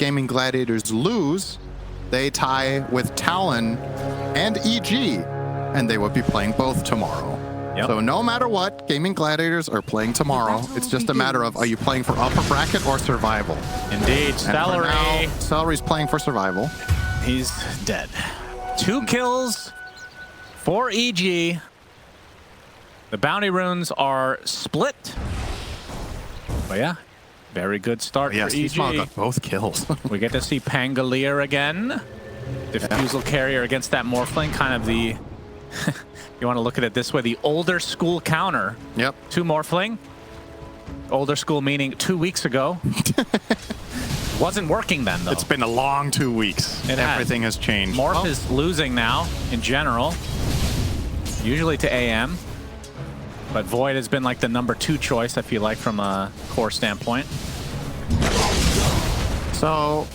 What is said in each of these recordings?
Gaming Gladiators lose, they tie with Talon and EG, and they would be playing both tomorrow. Yep. So no matter what, Gaming Gladiators are playing tomorrow. It's just a matter of, are you playing for upper bracket or survival? Indeed. Celery. Celery's playing for survival. He's dead. 2 kills for EG. The bounty runes are split. But yeah, very good start for EG. Seasmile got both kills. We get to see Pangolier again. Diffusal carrier against that Morphling, kind of the... You want to look at it this way, the older school counter to Morphling. Older school meaning 2 weeks ago. Wasn't working then, though. It's been a long 2 weeks. Everything has changed. Morph is losing now, in general. Usually to AM. But Void has been like the #2 choice, I feel like, from a core standpoint. So...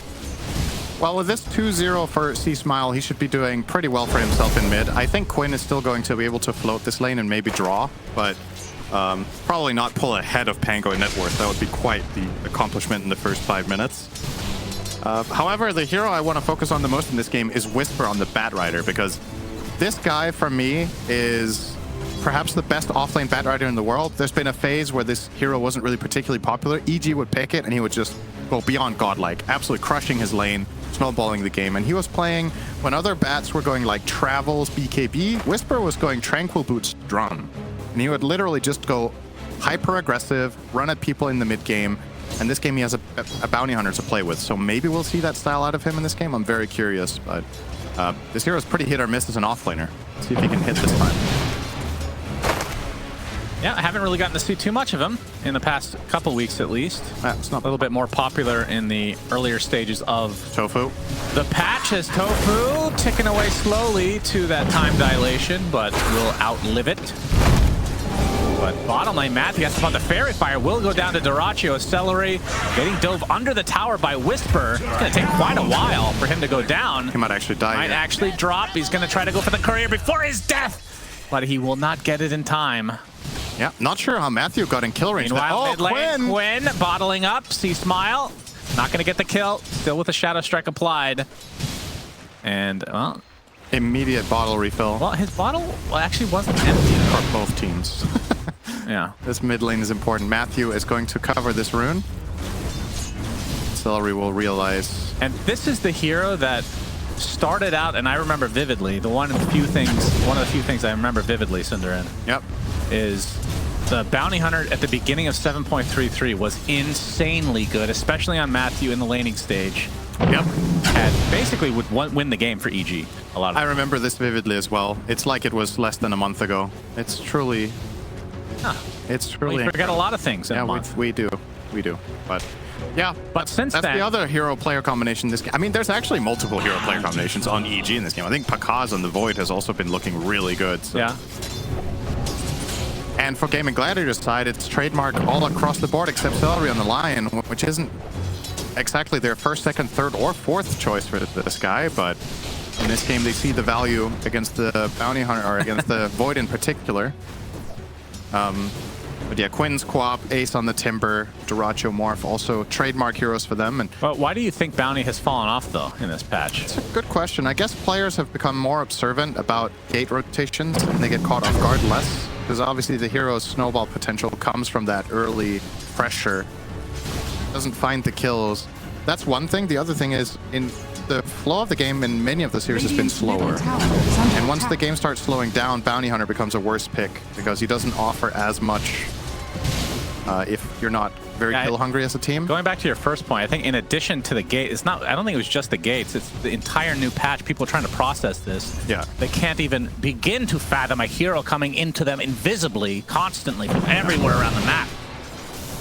Well, with this 2-0 for Seasmile, he should be doing pretty well for himself in mid. I think Quinn is still going to be able to float this lane and maybe draw, but probably not pull ahead of Pango in net worth. That would be quite the accomplishment in the first 5 minutes. However, the hero I want to focus on the most in this game is Whisper on the Batrider, because this guy, for me, is perhaps the best offlane Batrider in the world. There's been a phase where this hero wasn't really particularly popular. EG would pick it, and he would just go beyond godlike, absolutely crushing his lane, snowballing the game. And he was playing when other bats were going like Travels, BKB. Whisper was going Tranquil Boots, Drum. And he would literally just go hyper aggressive, run at people in the mid game. And this game he has a bounty hunter to play with. So maybe we'll see that style out of him in this game. I'm very curious, but this hero is pretty hit or miss as an offlaner. Let's see if he can hit this time. Yeah, I haven't really gotten to see too much of him in the past couple weeks, at least. It's not a little bit more popular in the earlier stages of Tofu. The patch as Tofu ticking away slowly to that time dilation, but will outlive it. But bottom lane, Matthew has to find the Fairy Fire. Will go down to dyrachyo. Celery getting dove under the tower by Whisper. It's going to take quite a while for him to go down. He might actually die. Might actually drop. He's going to try to go for the courier before his death, but he will not get it in time. Yeah, not sure how Matthew got in kill range. Meanwhile, mid lane, Quinn bottling up. Seasmile not going to get the kill. Still with the Shadow Strike applied. And, well... Immediate bottle refill. Well, his bottle actually wasn't empty. For both teams. Yeah. This mid lane is important. Matthew is going to cover this rune. Celery will realize. And this is the hero that started out, and I remember vividly, one of the few things I remember vividly, Cinderin. Yep. Is the bounty hunter at the beginning of 7.33 was insanely good, especially on Matthew in the laning stage. Yep. And basically would win the game for EG a lot of I remember this vividly as well. It's like it was less than a month ago. It's truly... It's truly... We forget a lot of things in a month. We do. We do. But... Yeah, but since that's the other hero-player combination this game. I mean, there's actually multiple hero-player combinations on EG in this game. I think Pakaz on the Void has also been looking really good. So. Yeah. And for Gaming Gladiators side, it's trademark all across the board except Celery on the Lion, which isn't exactly their first, second, third, or fourth choice for this guy, but in this game they see the value against the Bounty Hunter, or against the Void in particular. But yeah, Quinn's Co-op, Ace on the Timber, dyrachyo Morph, also trademark heroes for them. And but why do you think Bounty has fallen off, though, in this patch? It's a good question. I guess players have become more observant about gate rotations, and they get caught off guard less. Because obviously the hero's snowball potential comes from that early pressure. Doesn't find the kills. That's one thing. The other thing is, in the flow of the game in many of the series has been slower. And once the game starts slowing down, Bounty Hunter becomes a worse pick because he doesn't offer as much if you're not very kill hungry as a team. Going back to your first point, I think in addition to the gate, it's not, I don't think it was just the gates, it's the entire new patch. People are trying to process this. Yeah. They can't even begin to fathom a hero coming into them invisibly, constantly, from everywhere around the map.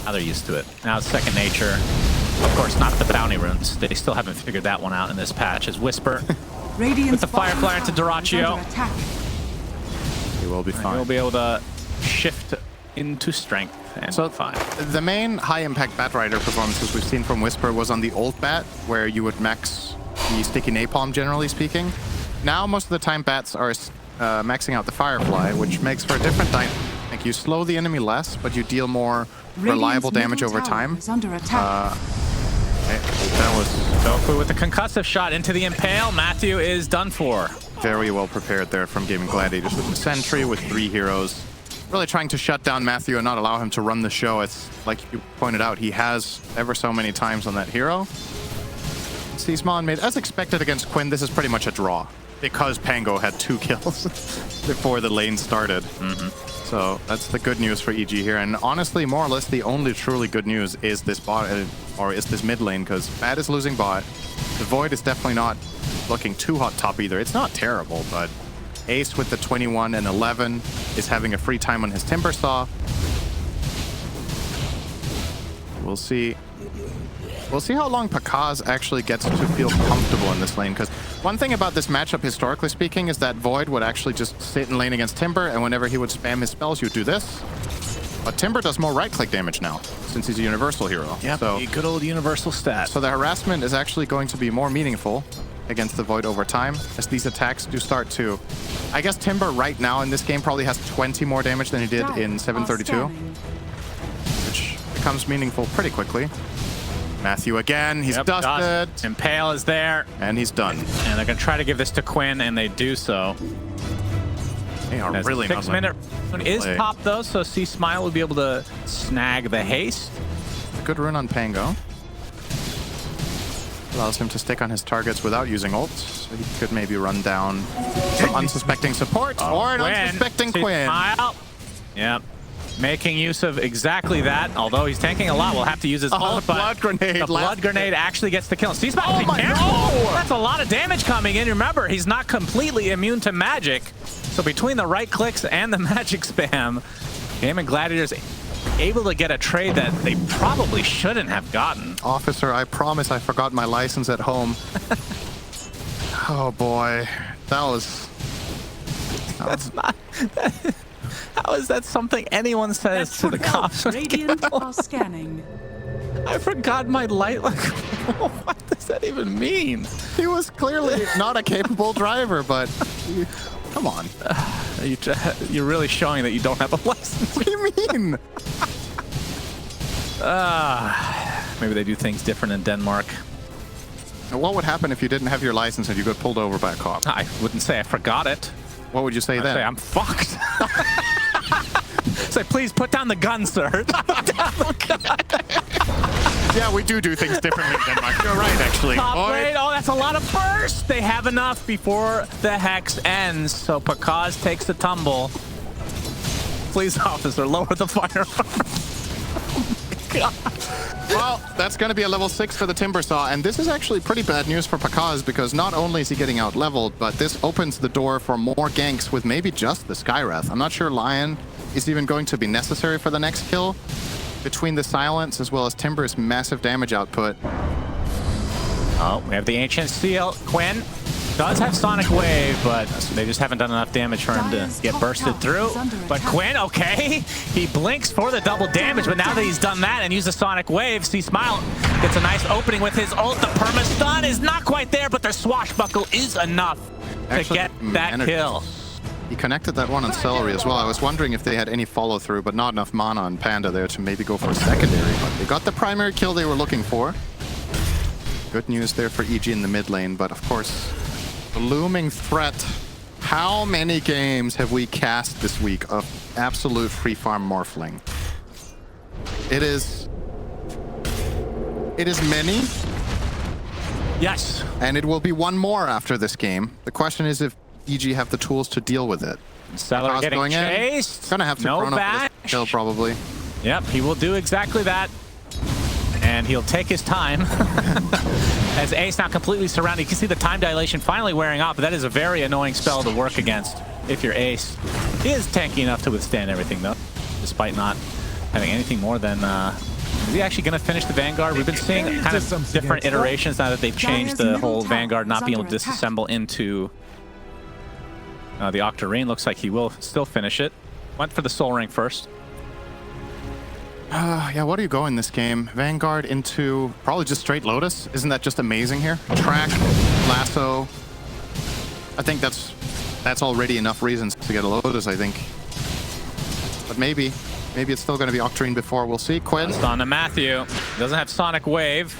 Now they're used to it. Now it's second nature. Of course, not the bounty runes. They still haven't figured that one out in this patch. As Whisper with the Fireflyer into dyrachyo. He will be fine. He'll be able to shift into strength and so fine. The main high-impact Batrider performances we've seen from Whisper was on the old Bat, where you would max the sticky napalm, generally speaking. Now, most of the time, Bats are maxing out the Firefly, which makes for a different dynamic. You slow the enemy less, but you deal more reliable damage over time. That was Tofu with the concussive shot into the Impale. Matthew is done for. very well prepared there from Gaming Gladiators with the Sentry, with 3 heroes. Really trying to shut down Matthew and not allow him to run the show. It's like you pointed out, he has ever so many times on that hero. Seasmon made, as expected against Quinn, this is pretty much a draw because Pango had 2 kills before the lane started. So that's the good news for EG here. And honestly, more or less, the only truly good news is this bot, or is this mid lane, because Bad is losing bot. The Void is definitely not looking too hot top either. It's not terrible, but Ace with the 21 and 11 is having a free time on his Timber Saw. We'll see. We'll see how long Pakaz actually gets to feel comfortable in this lane, because one thing about this matchup, historically speaking, is that Void would actually just sit in lane against Timber, and whenever he would spam his spells, you'd do this. But Timber does more right-click damage now, since he's a universal hero. Yep, so, good old universal stat. So the harassment is actually going to be more meaningful against the Void over time, as these attacks do start to... I guess Timber right now in this game probably has 20 more damage than he did in 732, which becomes meaningful pretty quickly. Matthew again, he's dusted. Impale is there. And he's done. And they're going to try to give this to Quinn, and they do so. They are really not 6 minute is top though, so C Smile will be able to snag the haste. Good rune on Pango. Allows him to stick on his targets without using ults. So he could maybe run down some unsuspecting support or an unsuspecting Quinn. Smile. Yep. Making use of exactly that. Although he's tanking a lot, we'll have to use his ult, but blood grenade. the blood grenade actually gets the kill. C Smile, oh my God. That's a lot of damage coming in. Remember, he's not completely immune to magic. So between the right clicks and the magic spam, Gaming Gladiators able to get a trade that they probably shouldn't have gotten. Officer, I promise I forgot my license at home. Oh boy, that was not. How is that something anyone says to the cops? Radiant are scanning. I forgot my light. Like, what does that even mean? He was clearly not a capable driver, but come on. You're really showing that you don't have a license. What do you mean? Maybe they do things different in Denmark. What would happen if you didn't have your license and you got pulled over by a cop? I wouldn't say I forgot it. What would you say then? I'd say I'm fucked. Say, please put down the gun, sir. Put down the gun. Yeah, we do things differently in Denmark. You're right, actually. Top lane. Oh, that's a lot of burst. They have enough before the hex ends. So Pakaz takes the tumble. Please, officer, lower the firearm. Oh my God. Well, that's going to be a level 6 for the Timber Saw, and this is actually pretty bad news for Pakaz, because not only is he getting out-leveled, but this opens the door for more ganks with maybe just the Skywrath. I'm not sure Lion is even going to be necessary for the next kill. Between the Silence as well as Timber's massive damage output. Oh, we have the Ancient Seal. Quinn does have Sonic Wave, but they just haven't done enough damage for him to get bursted through. But Quinn, okay, he blinks for the double damage, but now that he's done that and used the Sonic Wave, C Smile gets a nice opening with his ult. The perma stun is not quite there, but their swashbuckle is enough to get that kill. He connected that one on Celery as well. I was wondering if they had any follow-through, but not enough mana on Panda there to maybe go for a secondary. But they got the primary kill they were looking for. Good news there for EG in the mid lane, but of course, the looming threat. How many games have we cast this week of absolute free farm Morphling? It is many. Yes. And it will be one more after this game. The question is if EG have the tools to deal with it. Celery getting chased. Gonna have to no Chrono for this kill probably. Yep, he will do exactly that. And he'll take his time. As Ace now completely surrounded. You can see the time dilation finally wearing off, but that is a very annoying spell to work against if you're Ace. He is tanky enough to withstand everything though, despite not having anything more than... is he actually going to finish the Vanguard? We've been seeing kind of different iterations now that they've changed the whole Vanguard not being able to disassemble into the Octarine. Looks like he will still finish it. Went for the Soul Ring first. Yeah, what do you go in this game? Vanguard into probably just straight Lotus? Isn't that just amazing here? Track, Lasso. I think that's already enough reasons to get a Lotus, I think. But maybe it's still going to be Octarine before. We'll see. Quinn. Just on to Matthew. Doesn't have Sonic Wave.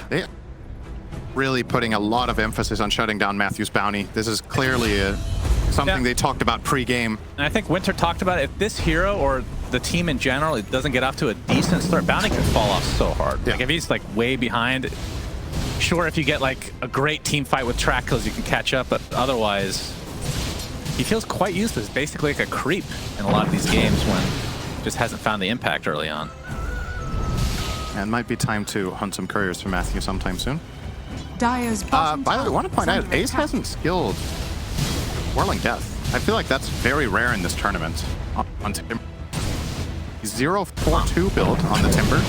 really putting a lot of emphasis on shutting down Matthew's bounty. This is clearly something they talked about pre-game. And I think Winter talked about it. If this hero or the team in general, it doesn't get off to a decent start, bounty can fall off so hard. Yeah. Like if he's like way behind, sure, if you get like a great team fight with track kills, you can catch up, but otherwise, he feels quite useless. Basically like a creep in a lot of these games when he just hasn't found the impact early on. And it might be time to hunt some couriers for Matthew sometime soon. Dire's By the way, I want to point out, Ace hasn't skilled Whirling Death. I feel like that's very rare in this tournament on Timber. 0-4-2 build on the Timber.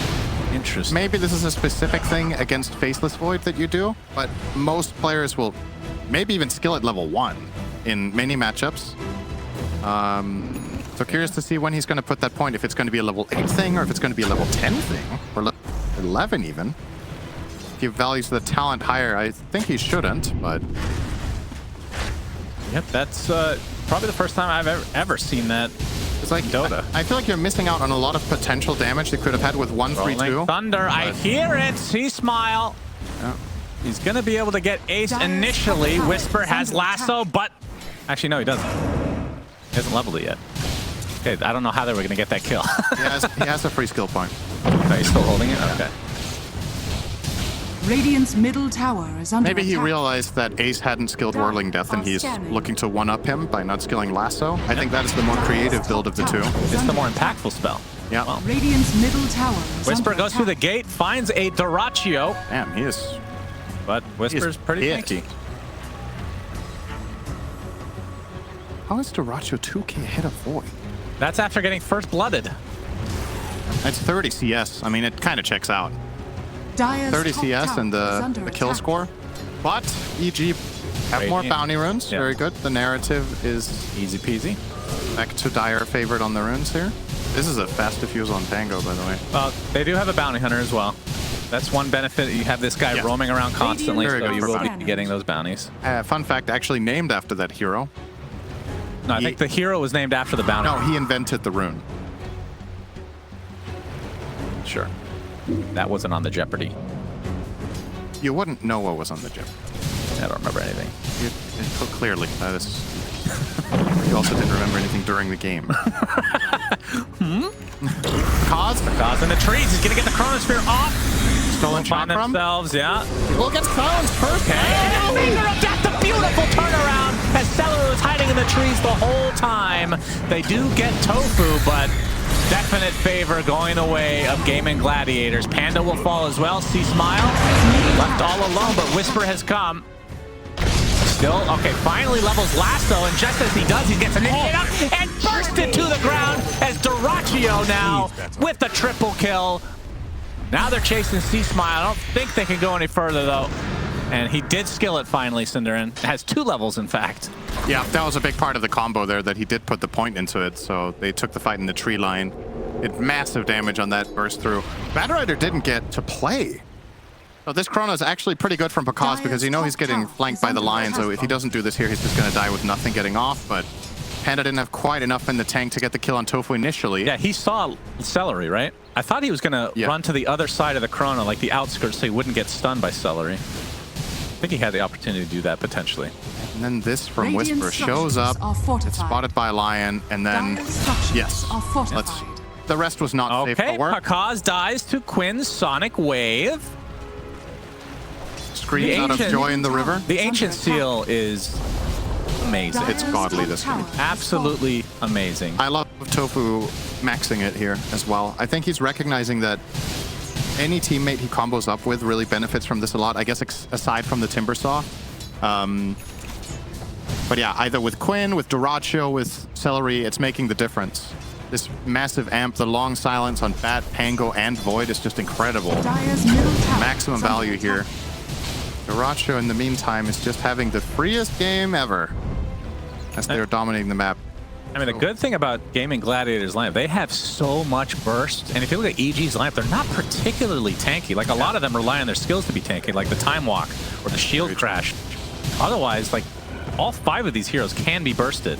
Interesting. Maybe this is a specific thing against Faceless Void that you do, but most players will maybe even skill at level 1 in many matchups. So curious to see when he's going to put that point, if it's going to be a level 8 thing or if it's going to be a level 10 thing, or level 11 even. Give values to the talent higher. I think he shouldn't, but... Yep, that's probably the first time I've ever seen that. It's like Dota. I feel like you're missing out on a lot of potential damage they could have had with 1-3-2. Rolling Thunder, I hear it. See Smile. Yeah. He's gonna be able to get Ace initially. Whisper has lasso, but actually no, he doesn't. He hasn't leveled it yet. Okay, I don't know how they were gonna get that kill. he has a free skill point. Oh, he's still holding it. Okay. Radiant's middle tower is under Maybe he attack. realized that Ace hadn't skilled Whirling Death and he's looking to one-up him by not skilling Lasso. I think that is the more creative build of the two. It's the more impactful spell. Yeah. Well, Radiant's middle tower is Whisper under goes through the attack. gate, finds a dyrachyo, Damn, he is... but Whisper's pretty tanky. How is dyrachyo 2k ahead of Void? That's after getting first blooded. It's 30 CS. I mean, it kind of checks out. Dire's 30 top CS tower and is the under kill attack. score. But EG have more Radiant. bounty runes. Yeah. Very good. The narrative is Easy peasy. back to Dire favored on the runes here. This is a fast diffuse on Pango, by the way. Well, they do have a bounty hunter as well. That's one benefit. You have this guy Yeah. roaming around constantly, Very so good you for will be bounty. getting those bounties. Fun fact, actually named after that hero. No, I think the hero was named after the bounty. No, he invented the rune. Sure. That wasn't on the Jeopardy. You wouldn't know what was on the gem. I don't remember anything. Clearly, that is... You also didn't remember anything during the game. Cause Cause in the trees. He's gonna get the Chronosphere off. stolen Find chakram. themselves, yeah. We'll get Crown's first. Okay. And Finger of Death, the beautiful turnaround as Celery was hiding in the trees the whole time. They do get Tofu, but definite favor going the way of Gaming Gladiators. Panda will fall as well. See Smile left all alone, but Whisper has come. Still, okay, finally levels Lasso, and just as he does, he gets an hit up and bursted to the ground as dyrachyo now with the triple kill. Now they're chasing C-Smile. I don't think they can go any further, though. And he did skill it finally, Cinderin. It has 2 levels, in fact. Yeah, that was a big part of the combo there, that he did put the point into it, so they took the fight in the tree line. It massive damage on that burst through. Batrider didn't get to play. So this chrono is actually pretty good from Pakaz because you know he's getting flanked by the lion, so if he doesn't do this here, he's just going to die with nothing getting off, but Panda didn't have quite enough in the tank to get the kill on Tofu initially. Yeah, he saw Celery, right? I thought he was going to run to the other side of the chrono, like the outskirts, so he wouldn't get stunned by Celery. I think he had the opportunity to do that, potentially. And then this from Radiant Whisper shows up, structures are fortified. it's spotted by Lion, and then, Dire's structures yes, are fortified. the rest was not safe Okay, for work. Pakaz dies to Quinn's Sonic Wave. Screams out of joy in the river. The Ancient Seal is amazing. It's godly, this game. Absolutely amazing. I love Tofu maxing it here as well. I think he's recognizing that any teammate he combos up with really benefits from this a lot, I guess aside from the Timbersaw. But yeah, either with Quinn, with dyrachyo, with Celery, it's making the difference. This massive amp, the long silence on Bat, Pango, and Void is just incredible. Dire's middle tower Maximum is under value attack. here. dyrachyo, in the meantime, is just having the freest game ever as they're dominating the map. I mean, the good thing about Gaming Gladiators lineup, they have so much burst. And if you look at EG's lineup, they're not particularly tanky. Like, a lot of them rely on their skills to be tanky, like the Time Walk or the Shield Crash. Otherwise, like, all 5 of these heroes can be bursted.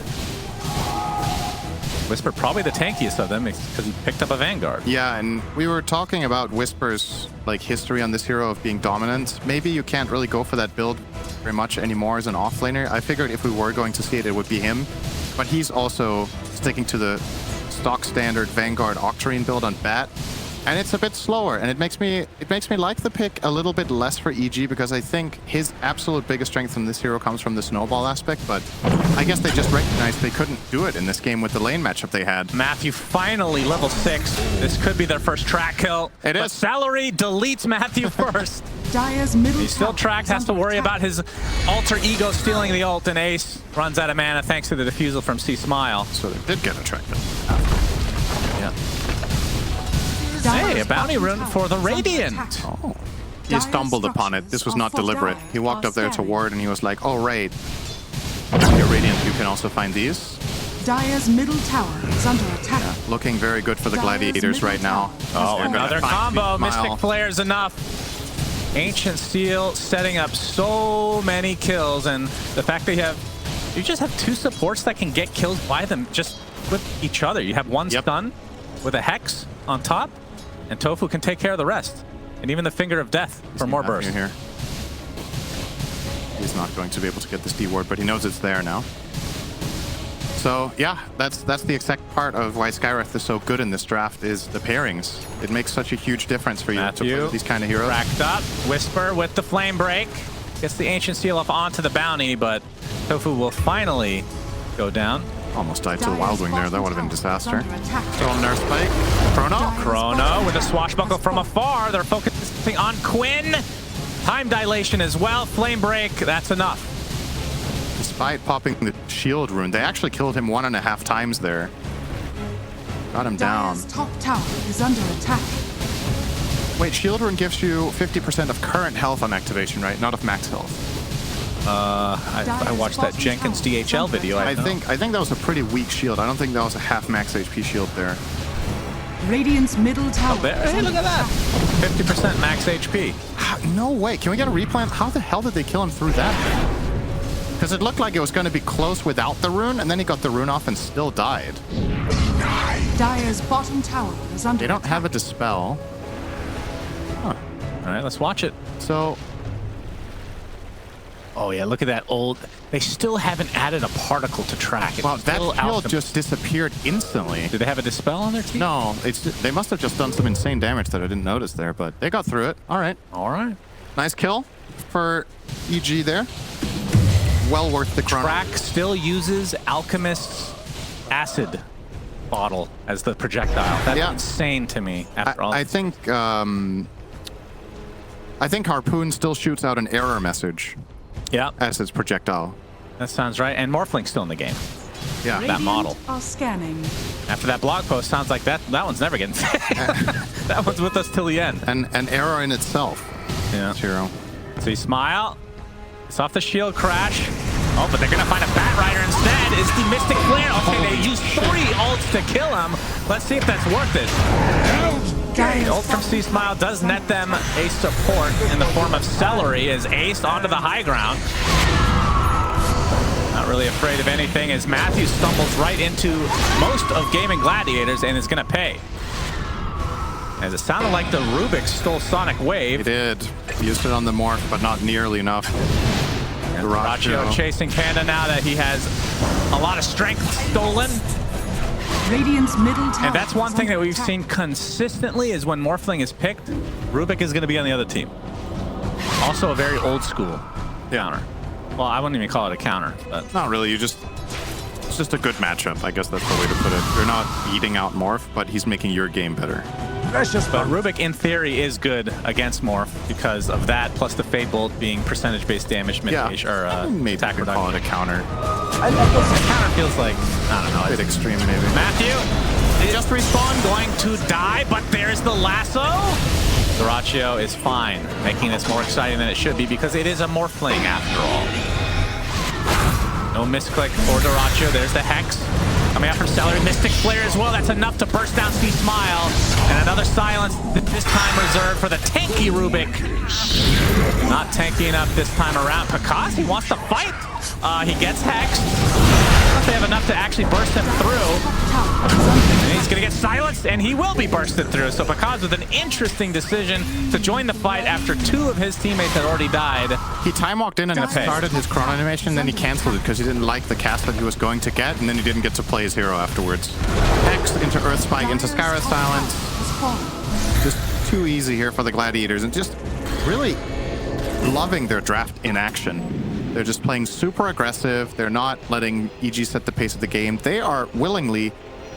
Whisper probably the tankiest of them because he picked up a Vanguard. Yeah, and we were talking about Whisper's like history on this hero of being dominant. Maybe you can't really go for that build very much anymore as an offlaner. I figured if we were going to see it, it would be him. But he's also sticking to the stock standard Vanguard Octarine build on Bat. And it's a bit slower, and it makes me like the pick a little bit less for EG, because I think his absolute biggest strength from this hero comes from the snowball aspect, but I guess they just recognized they couldn't do it in this game with the lane matchup they had. Matthew finally level 6. This could be their first track kill. It is. But Salary deletes Matthew first. Dire's middle He's still tower tracked, is has to under worry attack. about his alter ego stealing the ult, and Ace runs out of mana thanks to the defusal from C Smile. So they did get attracted. Yeah. Dire's Hey, a bounty bottom rune tower for the is under Radiant. attack. Oh. He Dire's stumbled upon it. This was not structures are deliberate. fortified He walked or up there to scanning. ward, and he was like, oh, raid. Your Radiant, you can also find these. Dire's middle tower is under attack. Looking very good for the Dire's gladiators middle right now. tower is Oh, under another attack. combo. Smile. Mystic Flare's enough. Ancient Steel setting up so many kills, and the fact that you just have 2 supports that can get kills by them just with each other. You have one Yep. stun with a Hex on top, and Tofu can take care of the rest. And even the Finger of Death for more burst. Here. He's not going to be able to get this D ward, but he knows it's there now. So yeah, that's the exact part of why Skywrath is so good in this draft, is the pairings. It makes such a huge difference for you to play with these kind of heroes. Racked up. Whisper with the Flame Break. Gets the Ancient Steel off onto the bounty, but Tofu will finally go down. Almost died to the Dire's Wild Wing there. That bottom would have been tower is disaster. under attack. Still on Nerf Spike. Chrono. Dire's Chrono bottom with a tower swashbuckle is from under afar. They're focusing on Quinn. Time dilation as well. Flame Break. That's enough. Despite popping the shield rune, they actually killed him 1.5 times there. Got him down. Dire's top tower is under attack. Wait, shield rune gives you 50% of current health on activation, right? Not of max health. I watched that Jenkins DHL video. I think that was a pretty weak shield. I don't think that was a half max HP shield there. Radiant's middle tower There. is Hey, under look at that. attack. 50% max HP. No way. Can we get a replant? How the hell did they kill him through that? Because it looked like it was going to be close without the rune, and then he got the rune off and still died. Dire's bottom tower is under They don't attack. have a dispel. Huh. All right, let's watch it. So, Oh yeah, look at that old. They still haven't added a particle to track. It's wow, that still kill out the- just disappeared instantly. Do they have a dispel on their team? No, they must have just done some insane damage that I didn't notice there, but they got through it. All right. All right. Nice kill for EG there. Well worth the chrono. Track still uses Alchemist's acid bottle as the projectile. That's Yeah. insane to me. After all, I think Harpoon still shoots out an error message yeah, as its projectile. that sounds right. And Morphling's still in the game. Yeah. that model. Radiant are scanning. After that blog post, sounds like that one's never getting. That one's with us till the end. And an error in itself. Yeah. Hero. So you smile. It's off the shield crash. Oh, but they're gonna find a Batrider instead. Is the Mystic Flare? Okay, they used 3 ults to kill him. Let's see if that's worth it. Dire's The ult from C Smile does net them a support in the form of Celery as Ace onto the high ground. Not really afraid of anything as Matthew stumbles right into most of Gaming Gladiators and is gonna pay. As it sounded like the Rubick stole Sonic He Wave. did. Used it on the morph, but not nearly enough. Dyrachyo chasing Panda now that he has a lot of strength stolen. Radiant's middle tower And that's one is thing that under we've attack. seen consistently is when Morphling is picked, Rubick is going to be on the other team. Also a very old school counter. Well, I wouldn't even call it a counter, but Not really. It's just a good matchup. I guess that's the way to put it. You're not beating out Morph, but he's making your game better. but Rubick in theory is good against Morph because of that, plus the Fade Bolt being percentage-based damage mitigation or Maybe attack you could call it a counter. I guess the counter feels like, I don't know. A bit It's extreme, maybe. Matthew, they just respawn, going to die, but there's the lasso. Dyrachyo is fine, making this more exciting than it should be because it is a Morphling after all. No misclick for Dyrachyo. There's the Hex. Coming out from Celery. Mystic Flare as well. That's enough to burst down C Smile. And another silence, this time reserved for the tanky Rubick. Not tanky enough this time around. Picasso, he wants to fight. He gets Hexed. they have enough to actually burst him through. And he's going to get silenced, and he will be bursted through. So Pakaz with an interesting decision to join the fight after 2 of his teammates had already died. He time walked in and started his chrono animation, then he canceled it because he didn't like the cast that he was going to get, and then he didn't get to play his hero afterwards. Hex into Earth Spike into Skywrath Silence. Just too easy here for the Gladiators, and just really loving their draft in action. They're just playing super aggressive. They're not letting EG set the pace of the game. They are willingly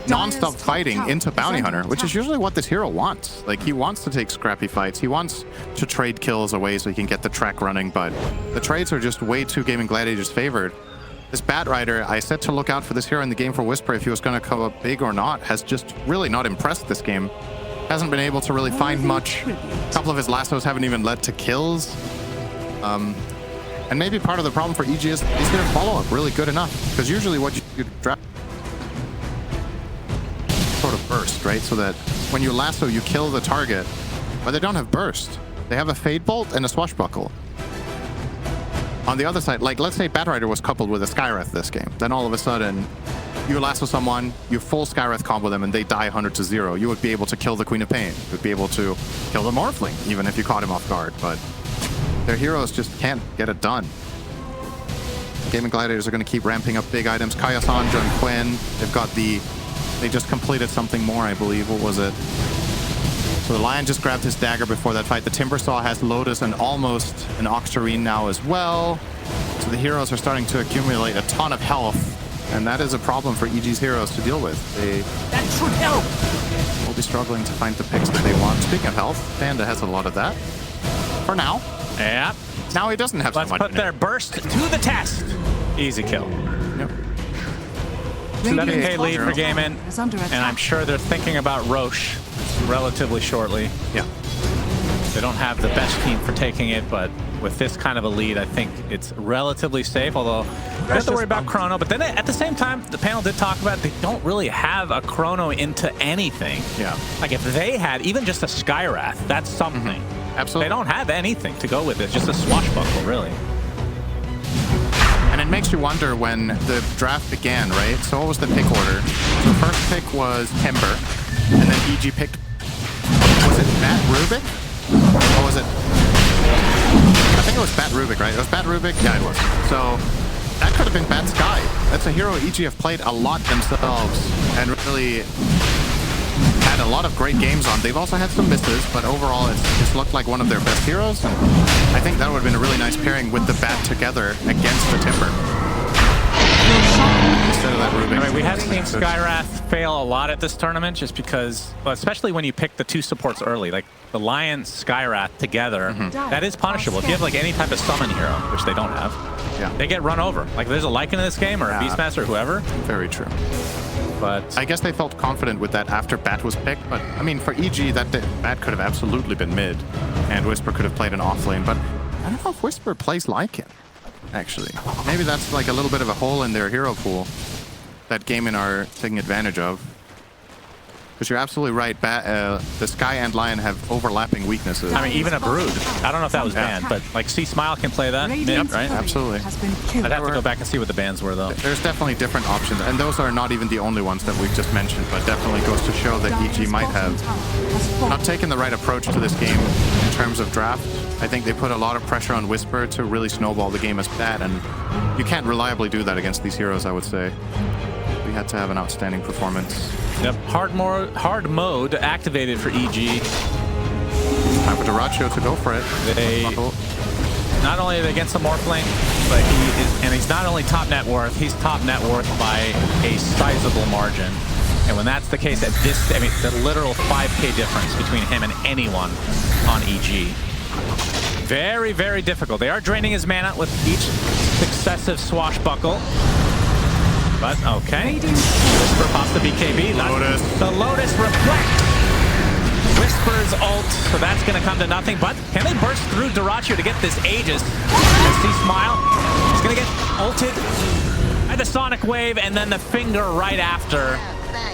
non-stop fighting into Bounty Hunter, which is usually what this hero wants. Like, he wants to take scrappy fights. He wants to trade kills away so he can get the track running, but the trades are just way too Gaming Gladiators favored. This Batrider, I said to look out for this hero in the game for Whisper if he was going to come up big or not, has just really not impressed this game. Hasn't been able to really find much. A couple of his lassos haven't even led to kills. And maybe part of the problem for EG is he's going to follow up really good enough, because usually what you draft sort of burst, right? So that when you lasso, you kill the target, but they don't have burst. They have a Fade Bolt and a Swashbuckle. On the other side, like, let's say Batrider was coupled with a Skywrath this game, then all of a sudden you lasso someone, you full Skywrath combo them, and they die 100 to 0. You would be able to kill the Queen of Pain. You would be able to kill the Morphling, even if you caught him off guard, but their heroes just can't get it done. Gaming Gladiators are going to keep ramping up big items. Kaya Sandra and Quinn, they've got they just completed something more, I believe. What was it? So the Lion just grabbed his dagger before that fight. The Timbersaw has Lotus and almost an Octarine now as well. So the heroes are starting to accumulate a ton of health, and that is a problem for EG's heroes to deal with. That should help. Will be struggling to find the picks that they want. Speaking of health, Panda has a lot of that. For now. Yep. Now he doesn't have so much. Let's put their burst to the test. Easy kill. Yep. 11k lead for Gaimin, and I'm sure they're thinking about Roche relatively shortly. Yeah. They don't have the best team for taking it, but with this kind of a lead, I think it's relatively safe, although they have to worry about chrono. But then at the same time, the panel did talk about they don't really have a chrono into anything. Yeah. Like, if they had even just a Skywrath, that's something. Absolutely. They don't have anything to go with it, just a Swashbuckle, really. And it makes you wonder when the draft began, right? So what was the pick order? The first pick was Timber, and then EG picked, was it Bat Rubick? Or was it? I think it was Bat Rubick, right? It was Bat Rubick? Yeah, it was. So that could have been Bat Sky. That's a hero EG have played a lot themselves and really had a lot of great games on. They've also had some misses, but overall it's looked like one of their best heroes, and I think that would have been a really nice pairing with the Bat together against the Timber. Instead of that Rubick. I mean, we have seen Skywrath fail a lot at this tournament just because, well, especially when you pick the 2 supports early, like the Lion, Skywrath together, that is punishable. If you have like any type of summon hero, which they don't have, they get run over. Like, there's a Lycan in this game, or a Beastmaster, or whoever. Very true. But I guess they felt confident with that after Bat was picked, but I mean, for EG, that Bat could have absolutely been mid, and Whisper could have played an off lane, but I don't know if Whisper plays like it, actually. Maybe that's like a little bit of a hole in their hero pool that Gaimin are taking advantage of. Because you're absolutely right, the Sky and Lion have overlapping weaknesses. I mean, even a Brood. I don't know if that was banned, but like C-Smile can play that. Yep, right? Absolutely. I'd have to go back and see what the bans were, though. There's definitely different options, and those are not even the only ones that we've just mentioned, but definitely goes to show that EG might have not taken the right approach to this game in terms of draft. I think they put a lot of pressure on Whisper to really snowball the game as bad, and you can't reliably do that against these heroes, I would say. We had to have an outstanding performance. Yep, hard mode activated for EG. Time for dyrachyo to go for it. They not only are they against the Morphling, but he's not only top net worth, he's top net worth by a sizable margin. And when that's the case at this, I mean, the literal 5k difference between him and anyone on EG. Very, very difficult. They are draining his mana with each successive swashbuckle. But okay. Whisper pops the BKB. Lotus. The Lotus reflects Whisper's ult, so that's going to come to nothing. But can they burst through dyrachyo to get this Aegis? And see Smile. He's going to get ulted by the Sonic Wave and then the finger right after.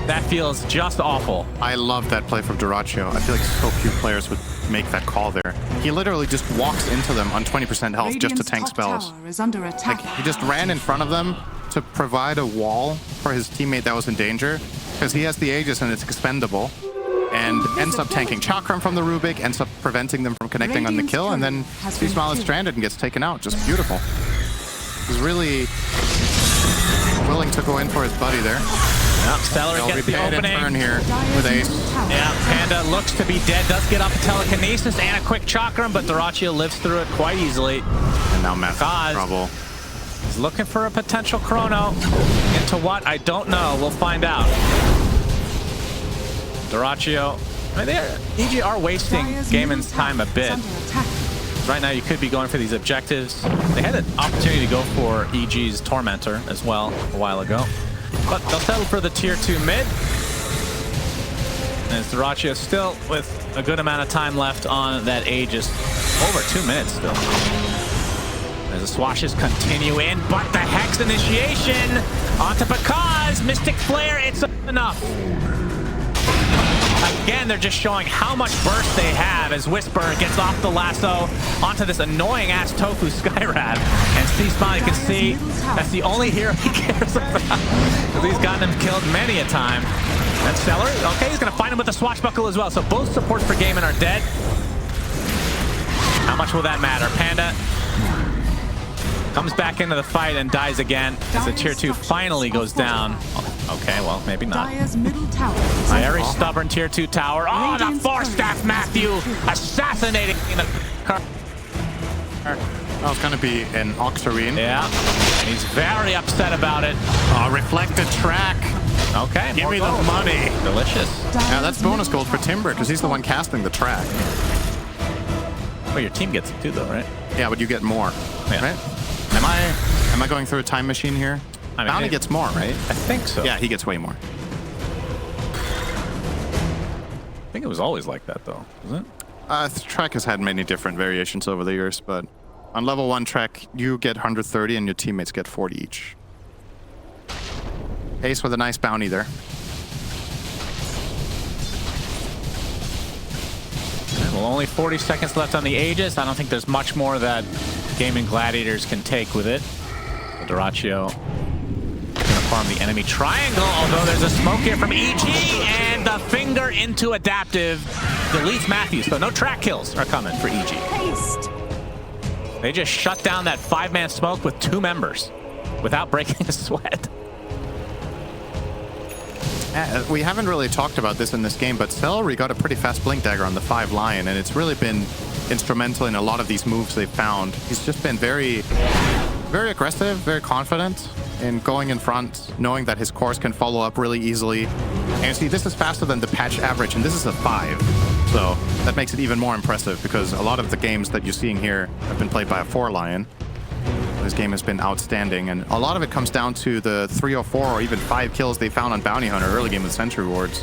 That feels just awful. I love that play from dyrachyo. I feel like so few players would make that call there. He literally just walks into them on 20% health just to tank spells. Like, he just ran in front of them to provide a wall for his teammate that was in danger, because he has the Aegis and it's expendable, and ends up tanking Chakram from the Rubick, ends up preventing them from connecting on the kill, and then C-Smile is stranded and gets taken out. Just beautiful. He's really willing to go in for his buddy there. Yep, Stellar gets the opening. Turn here with Ace. Yeah, Panda looks to be dead. Does get off a telekinesis and a quick chakram, but dyrachyo lives through it quite easily. And now Matt's in trouble. He's looking for a potential chrono. Into what? I don't know. We'll find out. dyrachyo. I mean, EG are wasting Gaiman's time a bit. Right now, you could be going for these objectives. They had an opportunity to go for EG's Tormentor as well a while ago. But they'll settle for the tier 2 mid. And dyrachyo still with a good amount of time left on that Aegis. Over 2 minutes still. As the swashes continue in, but the Hex initiation onto Pakaz. Mystic Flare, it's enough. Again, they're just showing how much burst they have as Whisper gets off the lasso onto this annoying-ass Tofu Skyrad. And C-Smile, you can see, that's the only hero he cares about. Because he's gotten him killed many a time. And Stellar, okay, he's going to find him with the Swashbuckle as well. So both supports for Gaiman are dead. How much will that matter? Panda comes back into the fight and dies again as the tier 2 finally goes down. Okay, well, maybe not. A very stubborn tier 2 tower. Oh, the Force Staff Matthew assassinating the car. That was going to be an Oxarine. Yeah, and he's very upset about it. Oh, reflected track. Okay, give me the money. Delicious. Yeah, that's bonus gold for Timber because he's the one casting the track. Well, your team gets it too, though, right? Yeah, but you get more, right? Am I going through a time machine here? I mean, Bounty gets more, right? I think so. Yeah, he gets way more. I think it was always like that, though, wasn't it? The track has had many different variations over the years, but on level 1 track, you get 130 and your teammates get 40 each. Ace with a nice bounty there. Well, only 40 seconds left on the Aegis. I don't think there's much more that Gaming Gladiators can take with it. dyrachyo gonna farm the enemy triangle, although there's a smoke here from EG, and the finger into adaptive deletes Matthew. So no track kills are coming for EG. They just shut down that 5-man smoke with 2 members without breaking a sweat. We haven't really talked about this in this game, but Celery got a pretty fast Blink Dagger on the 5 Lion, and it's really been instrumental in a lot of these moves they've found. He's just been very, very aggressive, very confident in going in front, knowing that his cores can follow up really easily. And you see, this is faster than the patch average, and this is a 5. So that makes it even more impressive, because a lot of the games that you're seeing here have been played by a 4 Lion. This game has been outstanding, and a lot of it comes down to the 3 or 4 or even 5 kills they found on Bounty Hunter early game with Sentry Rewards.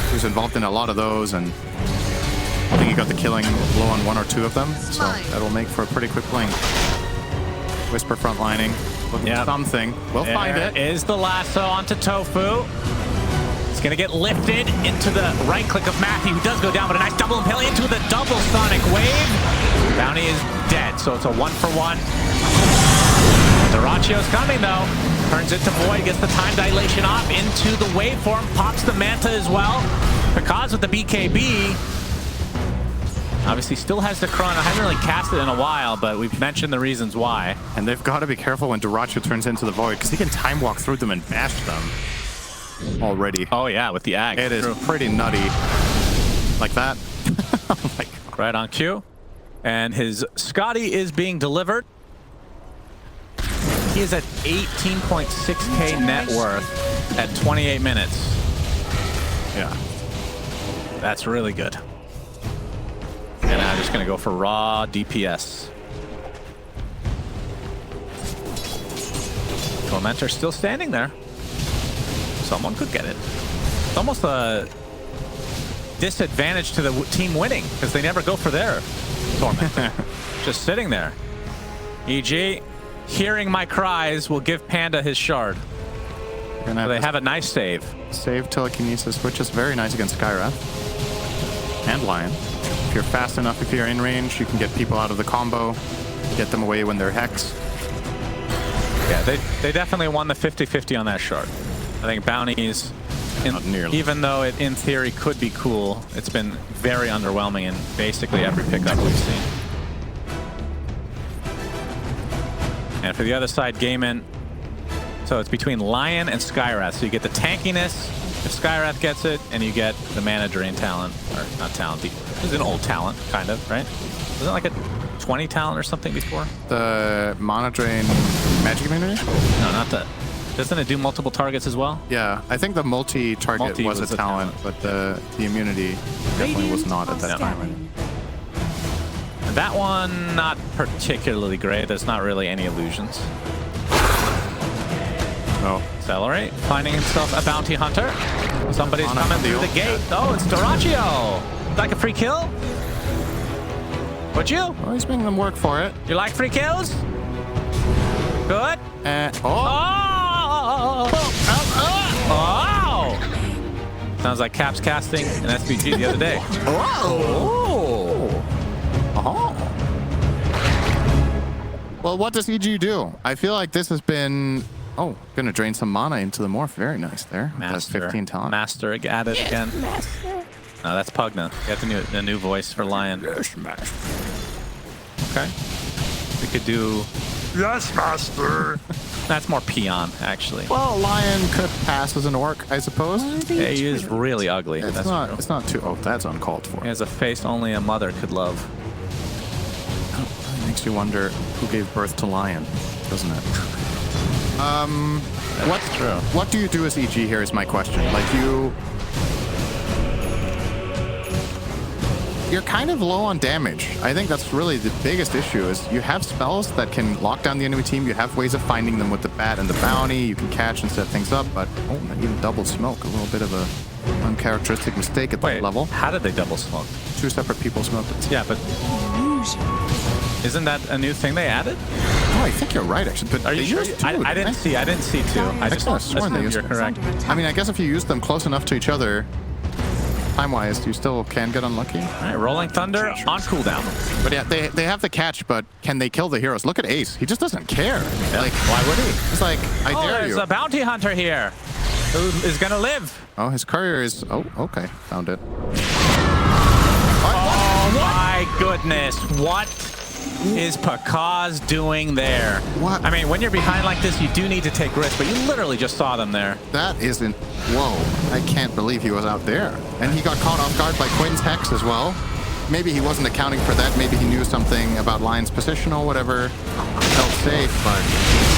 He was involved in a lot of those, and I think he got the killing blow on 1 or 2 of them, so that'll make for a pretty quick blink. Whisper frontlining, looking for something. We'll find it. Is the lasso onto Tofu. It's gonna get lifted into the right click of Matthew, who does go down, but a nice double impale into the double sonic wave. Bounty is dead, so it's a 1-for-1. dyrachyo's coming though. Turns it to Void, gets the time dilation off into the waveform, pops the Manta as well. Pakaz with the BKB. Obviously still has the Chrono. I haven't really cast it in a while, but we've mentioned the reasons why. And they've got to be careful when dyrachyo turns into the Void, because he can time walk through them and bash them already. Oh yeah, with the Ag. It is pretty nutty. Like that. Oh my God. Right on cue. And his Scotty is being delivered. He is at 18.6k net worth at 28 minutes. Yeah. That's really good. And I'm just going to go for raw DPS. Tormentor still standing there. Someone could get it. It's almost a disadvantage to the team winning, because they never go for their Tormentor. Just sitting there. EG, hearing my cries, will give Panda his shard. So they have a nice save. Save telekinesis, which is very nice against Skyra and Lion. If you're fast enough, if you're in range, you can get people out of the combo, get them away when they're hexed. Yeah, they definitely won the 50-50 on that shard. I think bounties, even though it in theory could be cool, it's been very underwhelming in basically every pickup we've seen. And for the other side, Gaiman, so it's between Lion and Skywrath. So you get the tankiness if Skywrath gets it, and you get the mana drain talent, or not talent, it's an old talent, kind of, right? Wasn't it like a 20 talent or something before? The mana drain magic immunity? No, not that. Doesn't it do multiple targets as well? Yeah, I think the multi-target was a talent, but the immunity definitely was not at that time. That one, not particularly great. There's not really any illusions. Oh. Accelerate, finding himself a bounty hunter. Somebody's coming through the gate. Oh, it's dyrachyo. Like a free kill? Would you? Well, he's making them work for it. You like free kills? Good. Oh! Sounds like Caps casting an SPG the other day. Well, what does EG do? I feel like this has been... Oh, gonna drain some mana into the morph. Very nice there. Master. That's 15 talent. Master added again. No, that's Pugna. You got the new voice for Lion. Yes, Master. Okay. We could do... Yes, Master. That's more Peon, actually. Well, Lion could pass as an orc, I suppose. Yeah, he is really ugly. It's that's not. true. It's not too. Oh, that's uncalled for. He has a face only a mother could love. Oh, it makes you wonder who gave birth to Lion, doesn't it? That's true. What do you do as EG here is my question. Like you're kind of low on damage. I think that's really the biggest issue is you have spells that can lock down the enemy team. You have ways of finding them with the bat and the bounty. You can catch and set things up, but even double smoke, a little bit of a uncharacteristic mistake at that level. How did they double smoke? Two separate people smoked it. Yeah, but isn't that a new thing they added? Oh, I think you're right, actually. But are you sure? I didn't see. I didn't see two. I just sworn they used you're correct. I mean, I guess if you use them close enough to each other, time-wise, you still can get unlucky. All right, Rolling Thunder on cooldown. But yeah, they have the catch, but can they kill the heroes? Look at Ace. He just doesn't care. Yeah. Like, why would he? It's like, I dare you. There's a bounty hunter here who is gonna live. Oh, his courier is... Oh, okay. Found it. Oh my goodness. What is Pakaz doing there? What? I mean, when you're behind like this, you do need to take risks, but you literally just saw them there. That isn't... Whoa. I can't believe he was out there. And he got caught off guard by Quinn's Hex as well. Maybe he wasn't accounting for that. Maybe he knew something about Lion's position or whatever. Felt safe, but...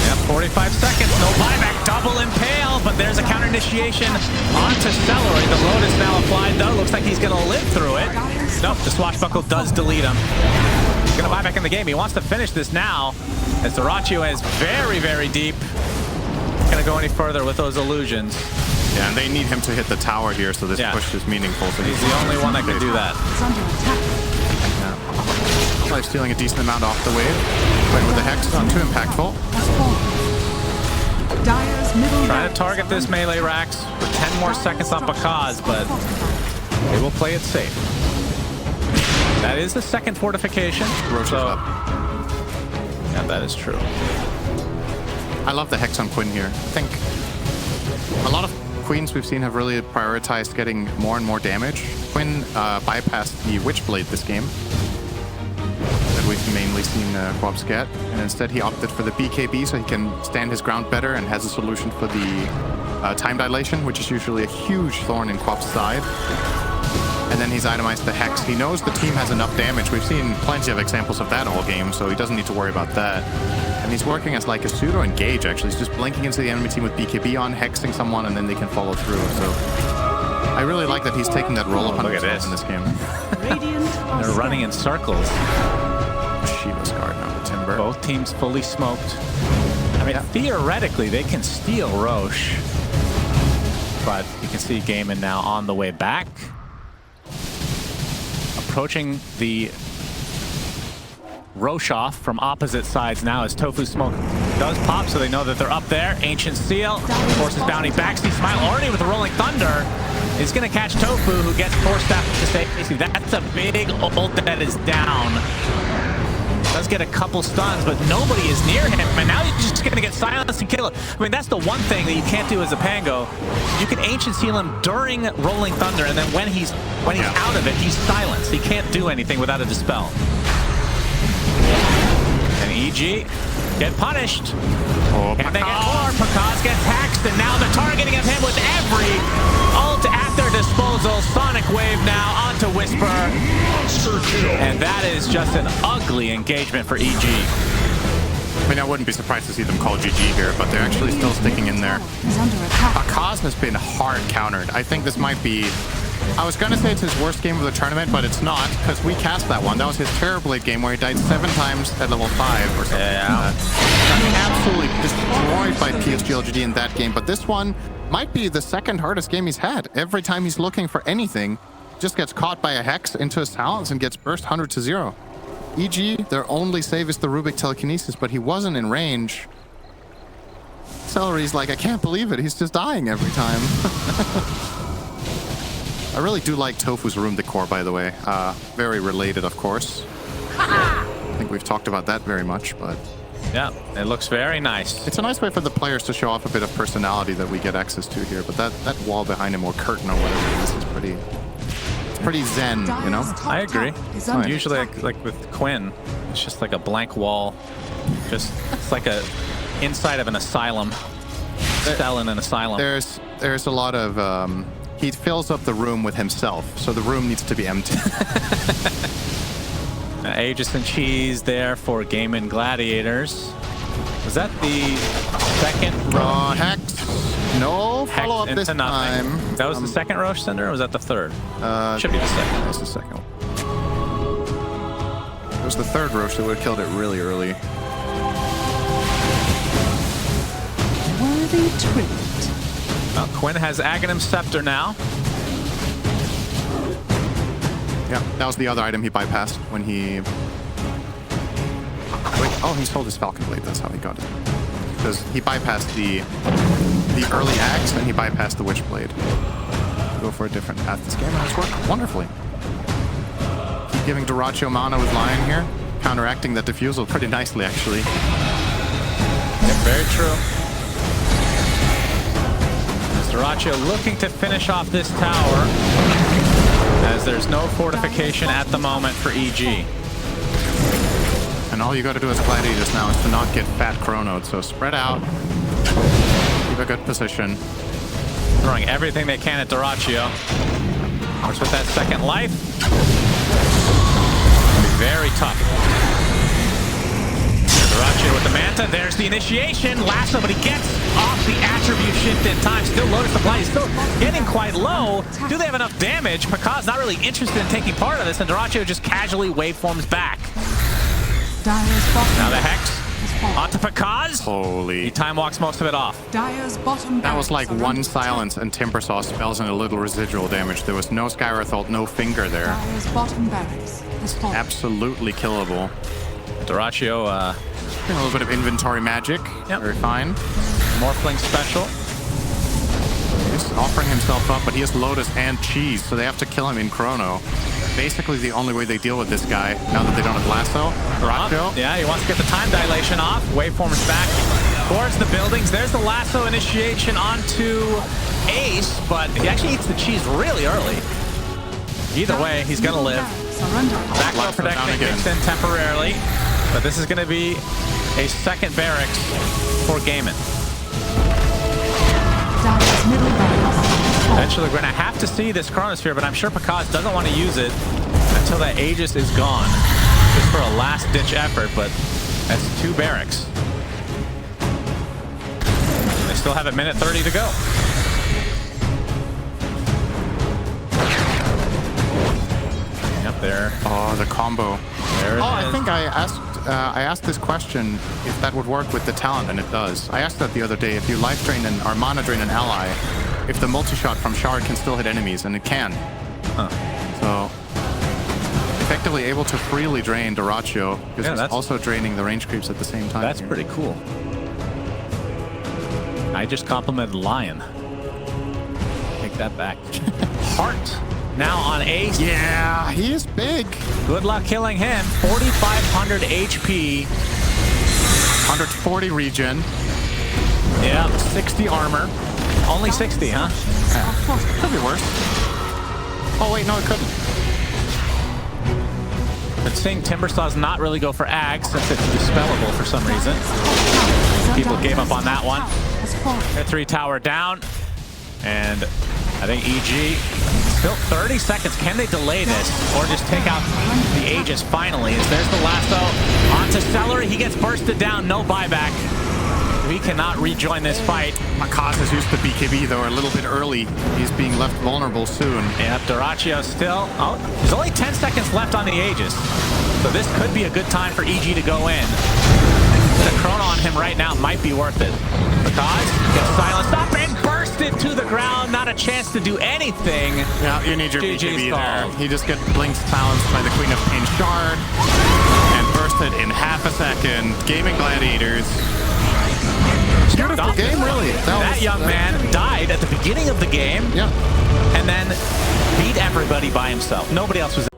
Yeah, 45 seconds. No buyback. Double impale, but there's a counter initiation onto Celery. The load is now applied, though. Looks like he's going to live through it. Nope, the swashbuckle does delete him. He's going to buy back in the game. He wants to finish this now, as dyrachyo is very, very deep. Not going to go any further with those illusions. Yeah, and they need him to hit the tower here, so this push is meaningful. So he's the only one that can do that. Yeah. Life stealing a decent amount off the wave. But with the Hex, not too impactful. Trying to target this melee Rax with 10 more seconds on Pakaz, but they will play it safe. That is the second fortification. Roche up. Yeah, that is true. I love the Hex on Quinn here. I think a lot of Queens we've seen have really prioritized getting more and more damage. Quinn bypassed the Witchblade this game that we've mainly seen Quabs get, and instead he opted for the BKB so he can stand his ground better and has a solution for the time dilation, which is usually a huge thorn in Quab's side. And then he's itemized the Hex. He knows the team has enough damage. We've seen plenty of examples of that all game, so he doesn't need to worry about that. And he's working as like a pseudo-engage, actually. He's just blinking into the enemy team with BKB on, hexing someone, and then they can follow through. So I really like that he's taking that role upon himself in this game. They're running in circles. Shiva's guard now, the Timber. Both teams fully smoked. I mean, theoretically, they can steal Roche. But you can see Gaiman now on the way back. Approaching the Roche off from opposite sides now as Tofu Smoke does pop, so they know that they're up there. Ancient Seal forces Bounty back. See Smile already with the Rolling Thunder. Is going to catch Tofu, who gets forced out to safety. That's a big ult that is down. Does get a couple stuns, but nobody is near him. And now he's just going to get silence and kill him. I mean, that's the one thing that you can't do as a Pango. You can Ancient Seal him during Rolling Thunder, and then when he's out of it, he's silenced. He can't do anything without a Dispel. And EG get punished. Oh, Can they get more? Pakaz gets hexed, and now they're targeting of him with every ult at their disposal. Sonic Wave now onto Whisper. And that is just an ugly engagement for EG. I mean, I wouldn't be surprised to see them call GG here, but they're actually still sticking in there. Pakaz has been hard countered. I think this might be... I was going to say it's his worst game of the tournament, but it's not, because we cast that one. That was his Terrorblade game where he died 7 times at level 5 or something. Yeah. Got absolutely destroyed by PSG in that game, but this one might be the second hardest game he's had. Every time he's looking for anything, just gets caught by a Hex into his talents and gets burst 100 to 0. EG, their only save is the Rubick telekinesis, but he wasn't in range. Celery's like, I can't believe it. He's just dying every time. I really do like Tofu's room decor, by the way. Very related, of course. I think we've talked about that very much, but... Yeah, it looks very nice. It's a nice way for the players to show off a bit of personality that we get access to here, but that wall behind him, or curtain or whatever it is pretty... It's pretty zen, you know? I agree. Usually, like with Quinn, it's just like a blank wall. It's like a inside of an asylum. Cell in an asylum. There's a lot of... he fills up the room with himself, so the room needs to be empty. Aegis and Cheese there for Game and Gladiators. Was that the second Hex? No follow-up this time. That was the second Roche Cinder, or was that the third? Should be the second. That was the second one. It was the third Roche that would have killed it really early. Worthy tribute. Well, Quinn has Aghanim Scepter now. Yeah, that was the other item he bypassed when he... Wait, oh, he sold his Falcon Blade. That's how he got it. Because he bypassed the early axe, and he bypassed the Witchblade. Go for a different path this game, and it's worked wonderfully. Keep giving dyrachyo mana with Lion here, counteracting that diffusal pretty nicely, actually. Yeah, very true. dyrachyo looking to finish off this tower, as there's no fortification at the moment for EG. And all you got to do as gladiators now is to not get fat chronoed, so spread out, keep a good position. Throwing everything they can at dyrachyo. Of course, with that second life, very tough. dyrachyo with the Manta, there's the initiation, lasso, but he gets off the attribute shift in time. Still Lotus Supply, he's still getting quite low. Do they have enough damage? Pakaz not really interested in taking part of this, and dyrachyo just casually waveforms back. Now the Hex onto Pakaz. Holy. He time walks most of it off. That was like one silence and Timbersaw spells and a little residual damage. There was no Skywrath ult, no finger there. Absolutely killable. dyrachyo, a little bit of inventory magic. Yep. Very fine. Morphling special. He's offering himself up, but he has Lotus and Cheese, so they have to kill him in chrono. Basically the only way they deal with this guy, now that they don't have lasso. dyrachyo. Yeah, he wants to get the time dilation off. Waveforms back towards the buildings. There's the lasso initiation onto Ace, but he actually eats the cheese really early. Either way, he's going to live. Back row protection kicks in temporarily, but this is going to be a second barracks for Gaiman. Eventually, we're going to have to see this Chronosphere, but I'm sure Pakaz doesn't want to use it until that Aegis is gone. Just for a last-ditch effort, but that's 2 barracks. They still have a minute 30 to go. Yep, there. Oh, the combo. There it is. I think I asked this question if that would work with the talent, and it does. I asked that the other day, if you life drain or mana drain an ally, if the multi-shot from Shard can still hit enemies, and it can. So, effectively able to freely drain dyrachyo, because he's also draining the range creeps at the same time. That's pretty cool. I just complimented Lion. Take that back. Heart now on Ace. Yeah, he is big. Good luck killing him. 4,500 HP. 140 regen. Yeah, 60 armor. Only 60, huh? Could be worse. Oh wait, no, it couldn't. But seeing Timbersaws not really go for Ag since it's dispellable for some reason. People gave up on that one. Their 3 tower down. And I think EG, still 30 seconds. Can they delay this or just take out the Aegis finally? As there's the lasso onto Celery. He gets bursted down, no buyback. We cannot rejoin this fight. Makas is used to BKB though a little bit early. He's being left vulnerable soon. Yep, dyrachyo still. Oh, there's only 10 seconds left on the Aegis. So this could be a good time for EG to go in. The chrono on him right now might be worth it. Makas gets silenced up and bursted to the ground. Not a chance to do anything. Yeah, you need your GG's BKB there. called. He just gets blinked silenced by the Queen of Pain Shard and bursted in half a second. Gaming Gladiators. Beautiful game, really. That young man died at the beginning of the game. Yeah. And then beat everybody by himself. Nobody else was